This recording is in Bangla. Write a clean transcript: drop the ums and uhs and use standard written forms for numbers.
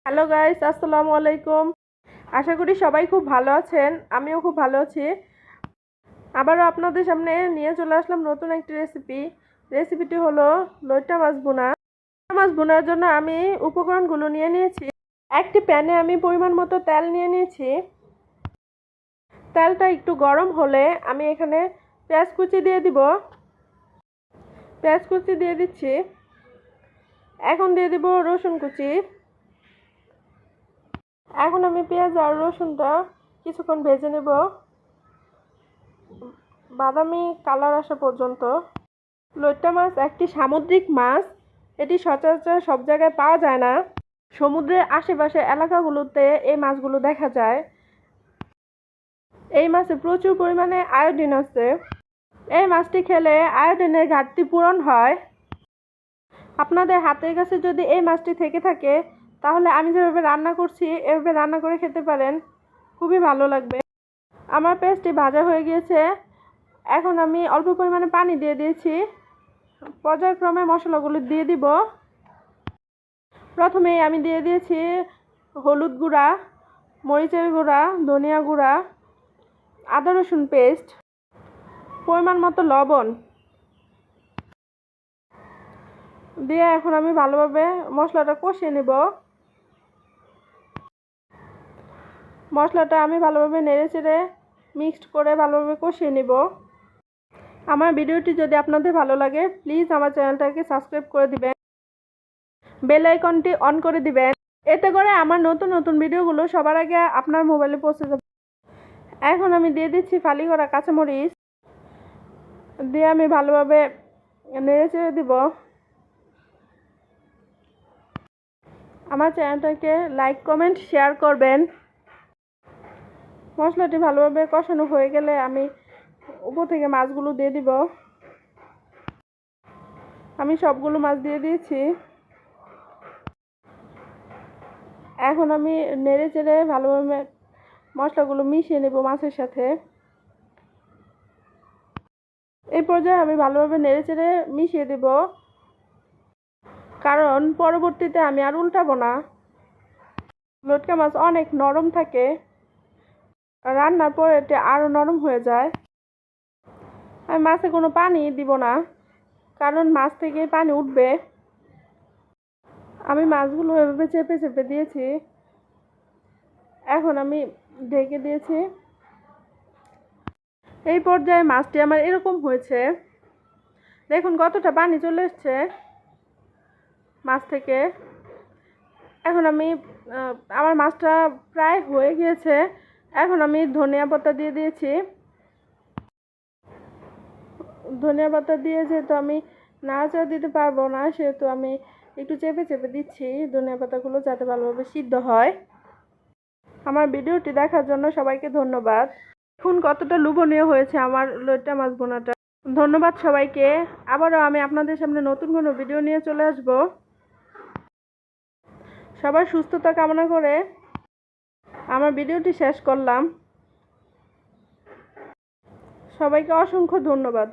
হ্যালো গাইস, আসসালামু আলাইকুম। আশা করি সবাই খুব ভালো আছেন। আমিও খুব ভালো আছি। আবারও আপনাদের সামনে নিয়ে চলে আসলাম নতুন একটি রেসিপিটি হলো লইট্টা মাছ ভুনা। মাছ ভুনার জন্য আমি উপকরণগুলো নিয়ে নিয়েছি। একটি প্যানে আমি পরিমাণ মতো তেল নিয়ে নিয়েছি। তেলটা একটু গরম হলে আমি এখানে পেঁয়াজ কুচি দিয়ে দিব। পেঁয়াজ কুচি দিয়ে দিচ্ছি। এখন দিয়ে দিব রসুন কুচি। এখন আমি পেঁয়াজ আর রসুনটা কিছুক্ষণ ভেজে নেব, বাদামি কালার আসা পর্যন্ত। লইট্টা মাছ একটি সামুদ্রিক মাছ। এটি সচরাচর সব জায়গায় পাওয়া যায় না। সমুদ্রের আশেপাশে এলাকাগুলোতে এই মাছগুলো দেখা যায়। এই মাছে প্রচুর পরিমাণে আয়োডিন আছে। এই মাছটি খেলে আয়োডিনের ঘাটতি পূরণ হয়। আপনাদের হাতের কাছে যদি এই মাছটি থেকে থাকে তাহলে আমি যেভাবে রান্না করছি এভাবে রান্না করে খেতে পারেন, খুবই ভালো লাগবে। আমার পেঁয়াজটি ভাজা হয়ে গিয়েছে। এখন আমি অল্প পরিমাণে পানি দিয়ে দিয়েছি। পর্যায়ক্রমে মশলাগুলো দিয়ে দিব। প্রথমেই আমি দিয়ে দিয়েছি হলুদ গুঁড়া, মরিচের গুঁড়া, ধনিয়া গুঁড়া, আদা রসুন পেস্ট, পরিমাণ মতো লবণ দিয়ে এখন আমি ভালোভাবে মশলাটা কষিয়ে নেব। মশলাটা আমি ভালোভাবে নেড়েচেড়ে মিক্সড করে ভালোভাবে কষিয়ে নেব। আমার ভিডিওটি যদি আপনাদের ভালো লাগে প্লিজ আমার চ্যানেলটাকে সাবস্ক্রাইব করে দিবেন, বেল আইকনটি অন করে দিবেন। এতে করে আমার নতুন নতুন ভিডিওগুলো সবার আগে আপনার মোবাইলে পৌঁছে যাবে। এখন আমি দিয়ে দিচ্ছি ফালি করা কাঁচামরিচ দিয়ে আমি ভালোভাবে নেড়েচেড়ে দিব। আমার চ্যানেলটাকে লাইক কমেন্ট শেয়ার করবেন। মশলাটি ভালোভাবে কষানো হয়ে গেলে আমি উপর থেকে মাছগুলো দিয়ে দিব। আমি সবগুলো মাছ দিয়ে দিয়েছি। এখন আমি নেড়ে চেড়ে ভালোভাবে মশলাগুলো মিশিয়ে নেব মাছের সাথে। এই পর্যায়ে আমি ভালোভাবে নেড়ে চেড়ে মিশিয়ে দেব, কারণ পরবর্তীতে আমি আর উল্টাবো না। লটকা মাছ অনেক নরম থাকে, রান্নার পর এটা আরও নরম হয়ে যায়। আমি মাছে কোনো পানি দিব না, কারণ মাছ থেকে পানি উঠবে। আমি মাছগুলো এভাবে চেপে চেপে দিয়েছি। এখন আমি ঢেকে দিয়েছি। এই পর্যায়ে মাছটি আমার এরকম হয়েছে। দেখুন কতটা পানি চলে এসছে মাছ থেকে। এখন আমি আমার মাছটা প্রায় হয়ে গিয়েছে। এখন আমি ধনিয়া পাতা দিয়ে দিয়েছি। ধনিয়া পাতা দিয়ে যেহেতু আমি নাড়াচাড়া দিতে পারবো না, সেহেতু আমি একটু চেপে চেপে দিচ্ছি ধনিয়া পাতাগুলো যাতে ভালোভাবে সিদ্ধ হয়। আমার ভিডিওটি দেখার জন্য সবাইকে ধন্যবাদ। এখন কতটা লোভনীয় হয়েছে আমার লইট্টা মাছ ভুনাটা। ধন্যবাদ সবাইকে। আবারও আমি আপনাদের সামনে নতুন কোনো ভিডিও নিয়ে চলে আসব। সবার সুস্থতা কামনা করে আমার ভিডিওটি শেষ করলাম। সবাইকে অসংখ্য ধন্যবাদ।